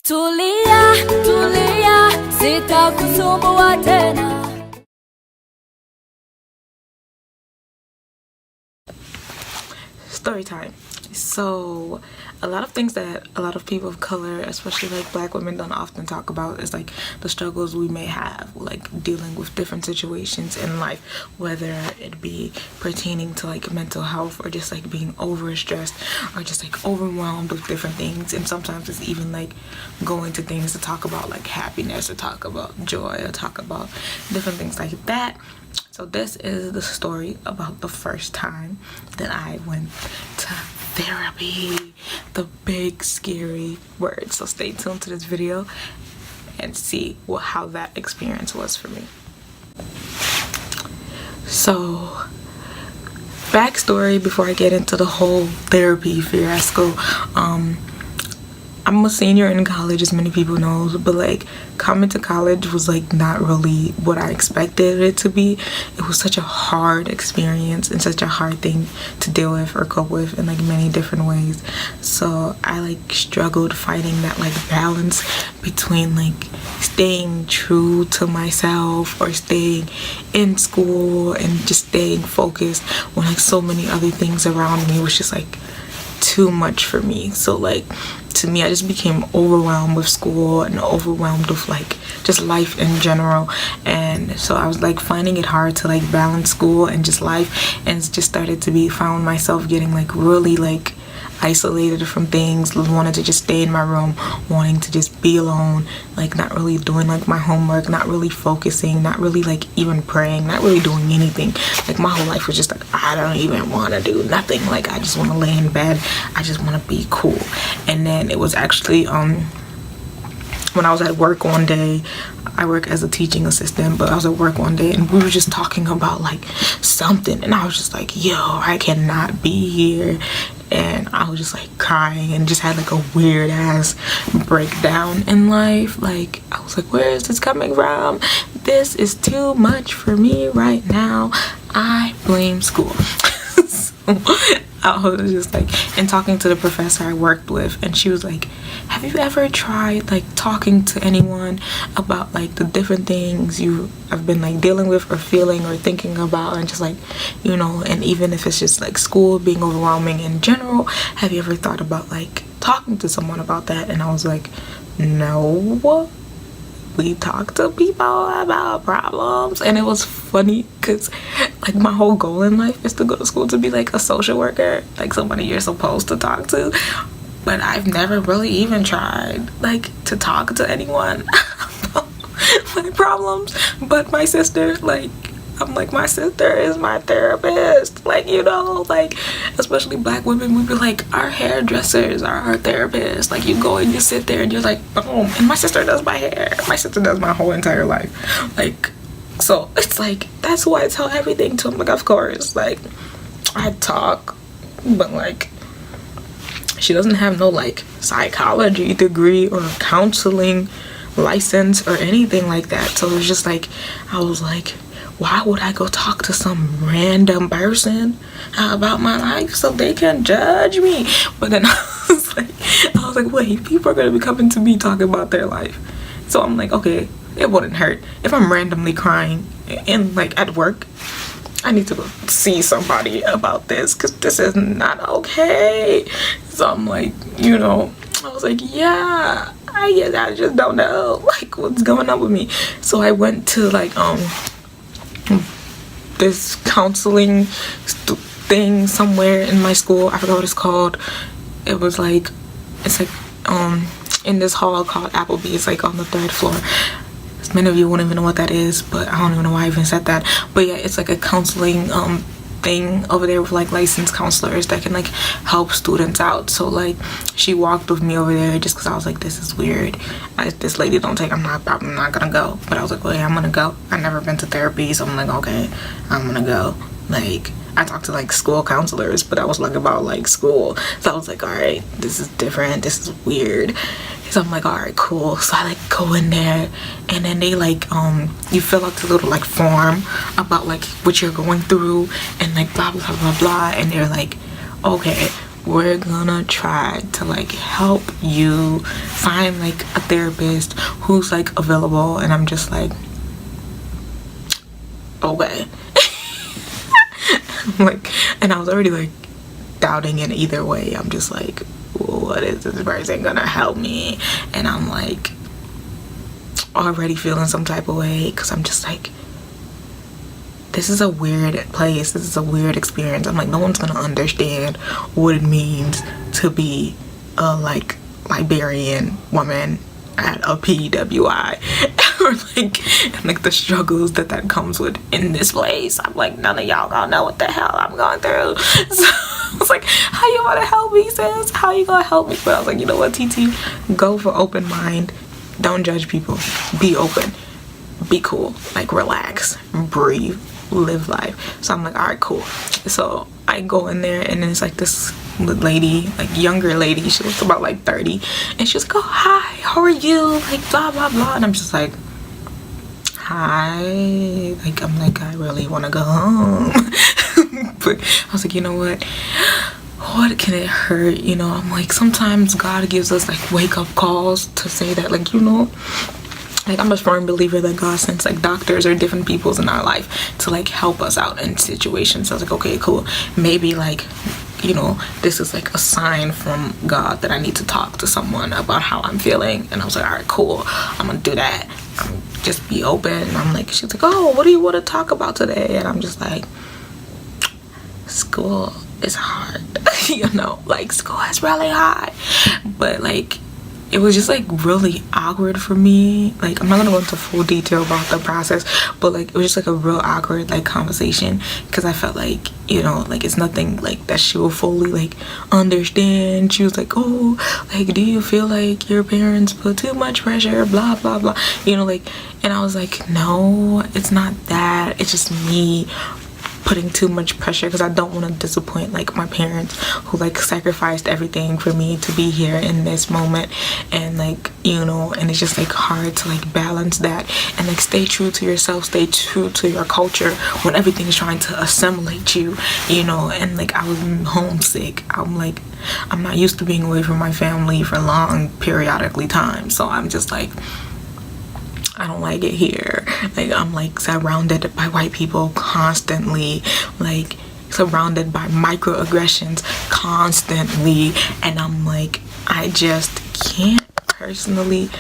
Tulia, tulia, sitakusumbua tena. Story time. So a lot of things that a lot of people of color, especially like black women, don't often talk about is like the struggles we may have like dealing with different situations in life, whether it be pertaining to like mental health or just like being overstressed or just like overwhelmed with different things. And sometimes it's even like going to things to talk about like happiness or talk about joy or talk about different things like that. So this is the story about the first time that I went to therapy. The big scary word. So stay tuned to this video and see how that experience was for me. So backstory before I get into the whole therapy fiasco. I'm a senior in college, as many people know, but like coming to college was like not really what I expected it to be. It was such a hard experience and such a hard thing to deal with or cope with in like many different ways. So I like struggled fighting that like balance between like staying true to myself or staying in school and just staying focused when like so many other things around me was just like too much for me. So like to me, I just became overwhelmed with school and overwhelmed with like just life in general. And so I was like finding it hard to like balance school and just life, and it just started to be found myself getting like really like isolated from things, wanted to just stay in my room, wanting to just be alone, like not really doing like my homework, not really focusing, not really like even praying, not really doing anything. Like my whole life was just like, I don't even want to do nothing. Like I just want to lay in bed, I just want to be cool. And then it was actually when I was at work one day, I work as a teaching assistant, but I was at work one day and we were just talking about like something, and I was just like, yo, I cannot be here. And I was just like crying and just had like a weird ass breakdown in life. Like I was like, where is this coming from? This is too much for me right now. I blame school. So I was just like, and talking to the professor I worked with, and she was like, have you ever tried like talking to anyone about like the different things you have been like dealing with or feeling or thinking about, and just like, you know, and even if it's just like school being overwhelming in general, have you ever thought about like talking to someone about that? And I was like, no, we talk to people about problems. And it was funny because like my whole goal in life is to go to school to be like a social worker, like somebody you're supposed to talk to. But I've never really even tried like to talk to anyone about my problems. But my sister, like, I'm like, my sister is my therapist. Like, you know, like, especially black women, we be like, our hairdressers are our therapists. Like, you go and you sit there and you're like, boom. And my sister does my hair. My sister does my whole entire life. Like, so it's like, that's who I tell everything to. I'm like, of course, like, I talk, but like, she doesn't have no like psychology degree or counseling license or anything like that. So it was just like, I was like, why would I go talk to some random person about my life so they can judge me? But then I was like, wait, people are gonna be coming to me talking about their life. So I'm like, okay, it wouldn't hurt if I'm randomly crying in like at work. I need to go see somebody about this because this is not okay. So I'm like, you know, I was like, yeah, I just don't know like what's going on with me. So I went to like this counseling thing somewhere in my school. I forgot what it's called. It was like, it's like in this hall called Applebee. It's like on the 3rd floor. Many of you won't even know what that is, but I don't even know why I even said that. But yeah, it's like a counseling thing over there with like licensed counselors that can like help students out. So like she walked with me over there just because I was like, this is weird. This lady don't take, I'm not gonna go. But I was like, well, yeah, I'm gonna go. I've never been to therapy, so I'm like, okay, I'm gonna go. Like I talked to like school counselors, but I was like about like school. So I was like, all right, this is different, this is weird. So I'm like, all right, cool. So I like go in there, and then they like you fill out the little like form about like what you're going through and like blah blah blah blah, and they're like, okay, we're gonna try to like help you find like a therapist who's like available. And I'm just like, okay. Like, and I was already like doubting it either way. I'm just like, what is this person gonna help me? And I'm like already feeling some type of way, because I'm just like, this is a weird place, this is a weird experience. I'm like, no one's gonna understand what it means to be a like Liberian woman at a PWI or like the struggles that comes with in this place. I'm like, none of y'all gonna know what the hell I'm going through. So I was like, how you gonna help me, sis? How you gonna help me? But I was like, you know what, TT, go for open mind, don't judge people, be open, be cool, like relax, breathe, live life. So I'm like, all right, cool. So I go in there, and then it's like this lady, like younger lady, she was about like 30, and she was like, oh, hi, how are you, like blah blah blah. And I'm just like, hi, like I'm like, I really want to go home. But I was like, you know what can it hurt? You know, I'm like, sometimes God gives us like wake up calls to say that, like, you know, like I'm a firm believer that God sends like doctors or different peoples in our life to like help us out in situations. So I was like, okay, cool, maybe like, you know, this is like a sign from God that I need to talk to someone about how I'm feeling. And I was like, all right, cool, I'm gonna do that. Just be open. And I'm like, she's like, oh, what do you want to talk about today? And I'm just like, school is hard. You know, like school is really hard. But like, it was just like really awkward for me. Like, I'm not gonna go into full detail about the process, but like it was just like a real awkward like conversation, because I felt like, you know, like it's nothing like that she will fully like understand. She was like, oh, like, do you feel like your parents put too much pressure, blah blah blah, you know, like. And I was like, no, it's not that, it's just me putting too much pressure, because I don't want to disappoint like my parents who like sacrificed everything for me to be here in this moment. And like, you know, and it's just like hard to like balance that and like stay true to yourself, stay true to your culture when everything is trying to assimilate you, you know. And like, I was homesick. I'm like, I'm not used to being away from my family for long periodically time, so I'm just like, I don't like it here. Like, I'm like surrounded by white people constantly, like surrounded by microaggressions constantly, and I'm like, I just can't personally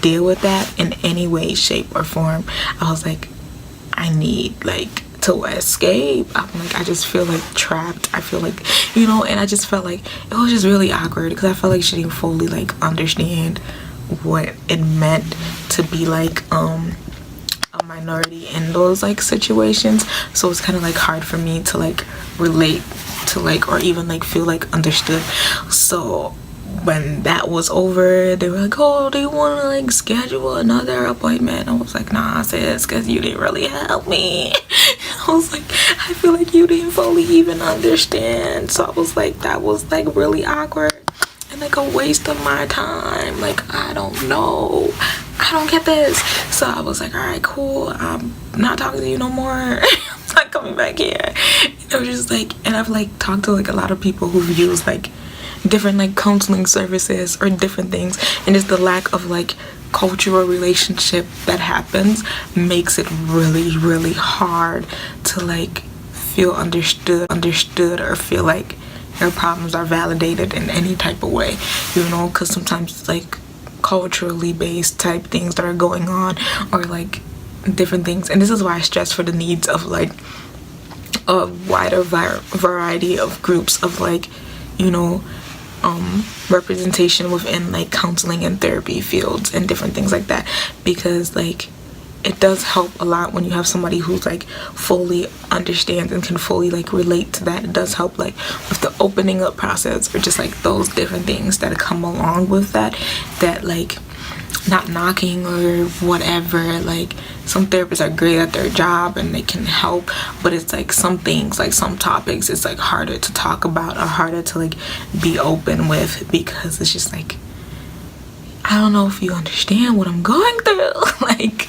deal with that in any way, shape, or form. I was like, I need like to escape. I'm like, I just feel like trapped. I feel like, you know, and I just felt like it was just really awkward, because I felt like she didn't fully like understand what it meant to be like a minority in those like situations. So it's kind of like hard for me to like relate to like, or even like feel like understood. So when that was over, they were like, oh, do you want to like schedule another appointment? I was like, nah, sis, because you didn't really help me. I was like, I feel like you didn't fully even understand. So I was like, that was like really awkward and like a waste of my time. Like, I don't know, I don't get this. So I was like, all right, cool, I'm not talking to you no more. I'm not coming back here. It was just like, and I've like talked to like a lot of people who've used like different like counseling services or different things, and just the lack of like cultural relationship that happens makes it really, really hard to like feel understood or feel like your problems are validated in any type of way, you know, because sometimes it's like culturally based type things that are going on, or like different things. And this is why I stress for the needs of like a wider variety of groups of like, you know, representation within like counseling and therapy fields and different things like that, because like it does help a lot when you have somebody who's like fully understands and can fully like relate to that. It does help like with the opening up process, or just like those different things that come along with that like, not knocking or whatever, like some therapists are great at their job and they can help, but it's like some things, like some topics, it's like harder to talk about or harder to like be open with, because it's just like, I don't know if you understand what I'm going through. Like,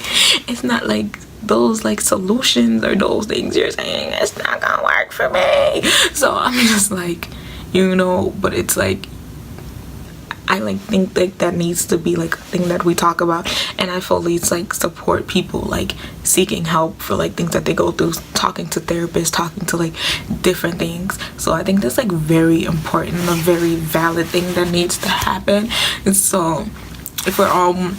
it's not like those like solutions or those things you're saying, it's not gonna work for me. So I'm just like, you know, but it's like I like think like that needs to be like a thing that we talk about, and I fully like support people like seeking help for like things that they go through, talking to therapists, talking to like different things. So I think that's like very important, a very valid thing that needs to happen. And so if we're all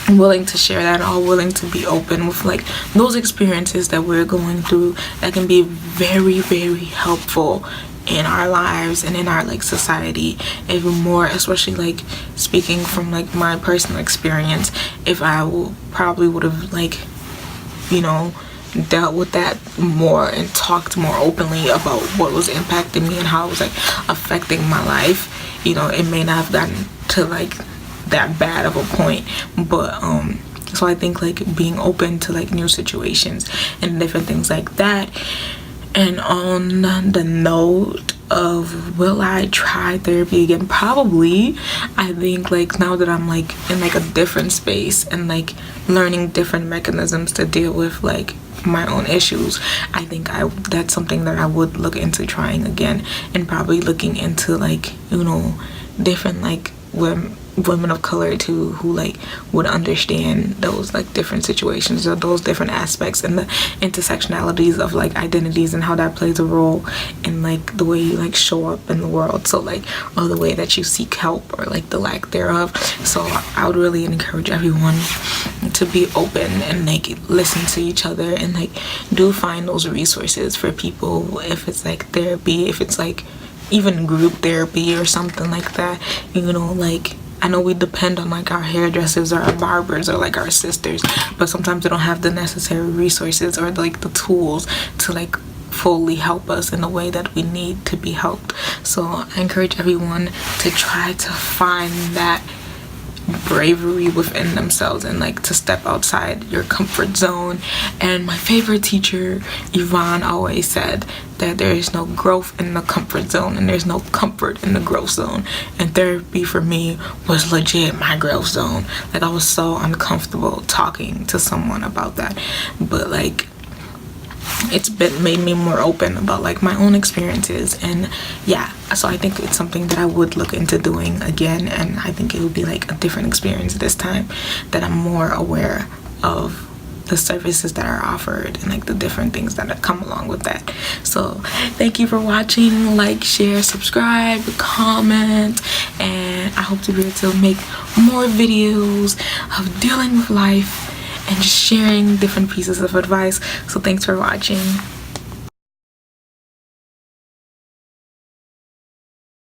willing to share that, all willing to be open with like those experiences that we're going through, that can be very, very helpful in our lives and in our like society even more, especially like speaking from like my personal experience. If I probably would have like, you know, dealt with that more and talked more openly about what was impacting me and how it was like affecting my life, you know, it may not have gotten to like that bad of a point. But so I think like being open to like new situations and different things like that. And on the note of will I try therapy again, probably. I think like now that I'm like in like a different space and like learning different mechanisms to deal with like my own issues, I think that's something that I would look into trying again, and probably looking into like, you know, different like women of color too, who like would understand those like different situations or those different aspects and the intersectionalities of like identities and how that plays a role in like the way you like show up in the world. So like, or the way that you seek help or like the lack thereof. So I would really encourage everyone to be open and like listen to each other, and like do find those resources for people, if it's like therapy, if it's like even group therapy or something like that, you know. Like I know we depend on like our hairdressers or our barbers or like our sisters, but sometimes they don't have the necessary resources or like the tools to like fully help us in the way that we need to be helped. So I encourage everyone to try to find that bravery within themselves and like to step outside your comfort zone. And my favorite teacher, Yvonne, always said that there is no growth in the comfort zone and there's no comfort in the growth zone. And therapy for me was legit my growth zone. Like I was so uncomfortable talking to someone about that, but like it's made me more open about like my own experiences. And yeah, so I think it's something that I would look into doing again, and I think it would be like a different experience this time, that I'm more aware of the services that are offered and like the different things that come along with that. So thank you for watching. Like, share, subscribe, comment, and I hope to be able to make more videos of dealing with life and just sharing different pieces of advice. So thanks for watching.